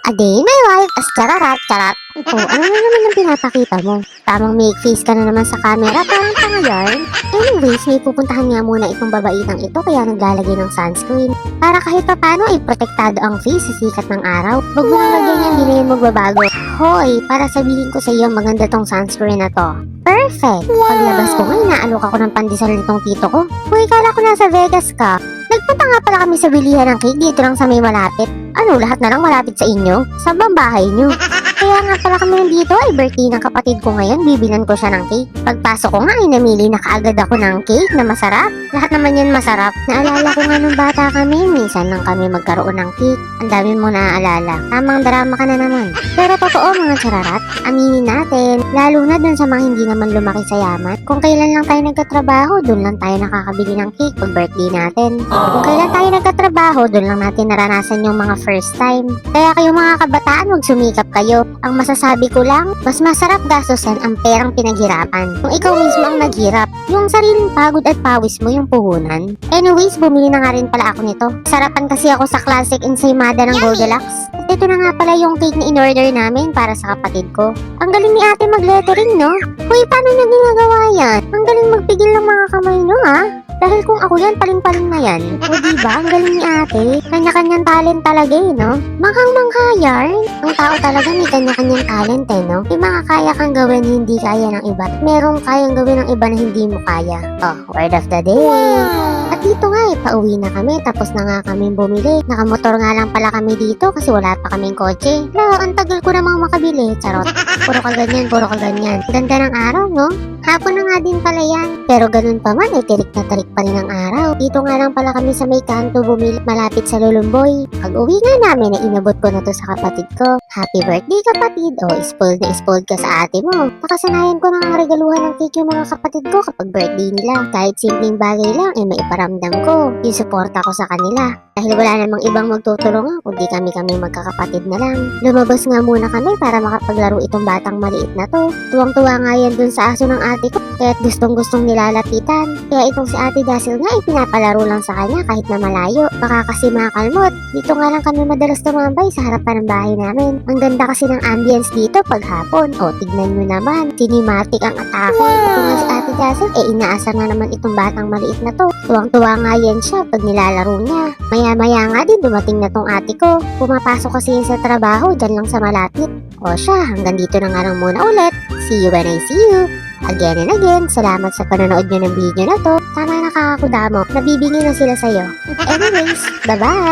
A day in my life as chararat, charat. Oh, ano na naman ang pinapakita mo? Tamang make face ka na naman sa camera, parang tanga yarn. Anyways, may pupuntahan nga muna itong babaitang ito kaya naglalagay ng sunscreen. Para kahit pa paano ay protektado ang face sa sikat ng araw. Wag mo nang lagyan yan, hindi na yan magbabago. Hoy, para sabihin ko sa iyo maganda tong sunscreen na to. Perfect! Paglabas ko ngayon, naalok ako ng pandesal nitong tito ko. Hoy, kala ko nasa Vegas ka. Nagpunta nga pala kami sa bilihan ng cake dito lang sa may malapit. Ano, lahat na lang malapit sa inyo? Sa bang bahay nyo? Kaya nga pala kami nandito ay birthday ng kapatid ko ngayon, bibilan ko siya ng cake. Pagpasok ko nga ay namili na kaagad ako ng cake na masarap. Lahat naman yan masarap. Naalala ko nga nung bata kami, minsan lang kami magkaroon ng cake. Ang dami mo naaalala. Tamang drama ka na naman. Pero totoo mga chararat, aminin natin, lalo na dun sa mga hindi naman lumaki sa yaman. Kung kailan lang tayo nagkatrabaho, dun lang tayo nakakabili ng cake pag birthday natin. Kung kailan tayo nagkatrabaho, dun lang natin naranasan yung mga first time. Kaya kayo mga kabataan, huwag sumikap kayo. Ang masasabi ko lang, mas masarap gastusin ang perang pinaghirapan. Kung ikaw mismo ang naghirap, yung sariling pagod at pawis mo yung puhunan. Anyways, bumili na nga rin pala ako nito. Sarapan kasi ako sa classic ensaymada ng Goldilocks. At ito na nga pala yung cake na in-order namin para sa kapatid ko. Ang galing ni ate mag-lettering, no? Hoy, paano niya ginagawa yan? Ang galing magpigil ng mga kamay, no, ha? Dahil kung ako yan, paling-paling na yan. O diba, ang galing ni ate. Kanya-kanyang talent talaga eh, no? Manghang-mangha yarn. Ang tao talaga may kanya-kanyang talent eh, no? May mga kaya kang gawin hindi kaya ng iba. Merong kayang gawin ng iba na hindi mo kaya. Oh, word of the day. At dito nga eh, pauwi na kami. Tapos na nga kami bumili. Nakamotor nga lang pala kami dito kasi wala pa kaming kotse. Lo, ang tagal ko namang makabili. Charot. Puro ka ganyan, puro ka ganyan. Ganda ng araw, no? Hapon na nga din pala yan. Pero ganun pa man, eh, tirik na tarik pa rin ang araw. Dito nga lang pala kami sa may kanto bumili malapit sa Lulumboy. Pag uwi nga namin, inabot ko na to sa kapatid ko. Happy birthday kapatid! O, spoiled na spoiled ka sa ate mo. Nakasanayan ko nang regaluhan ng cake yung mga kapatid ko kapag birthday nila. Kahit simpleng bagay lang, eh maiparamdam ko. Isuporta ko sa kanila. Dahil wala namang ibang magtutulungan kundi kami magkakapatid na lang. Lumabas nga muna kami para makapaglaro itong batang maliit na to. Tuwang-tuwa nga yan dun sa aso ng ate ko. Kaya't gustong-gustong nilalapitan. Kaya itong si Ate Dazzle nga ay pinapalaro lang sa kanya kahit na malayo. Baka kasi makalmot. Dito nga lang kami madalas tumambay sa harapan ng bahay namin. Ang ganda kasi ng ambience dito pag hapon. O, tignan nyo naman. Cinematic ang atake. Ito nga si Ate Dazzle, inaasar nga naman itong batang maliit na to. Tuwang-tuwa nga yan siya pag nilalaro niya. Maya-maya nga din dumating na tong ate ko. Pumapasok kasi yan sa trabaho dyan lang sa malapit. O siya, hanggang dito na nga lang muna ulit. See you when I see you. Again and again, salamat sa panonood nyo ng video na to. Tama, nakakakudamo. Nabibigay na sila sa'yo. Anyways, bye-bye!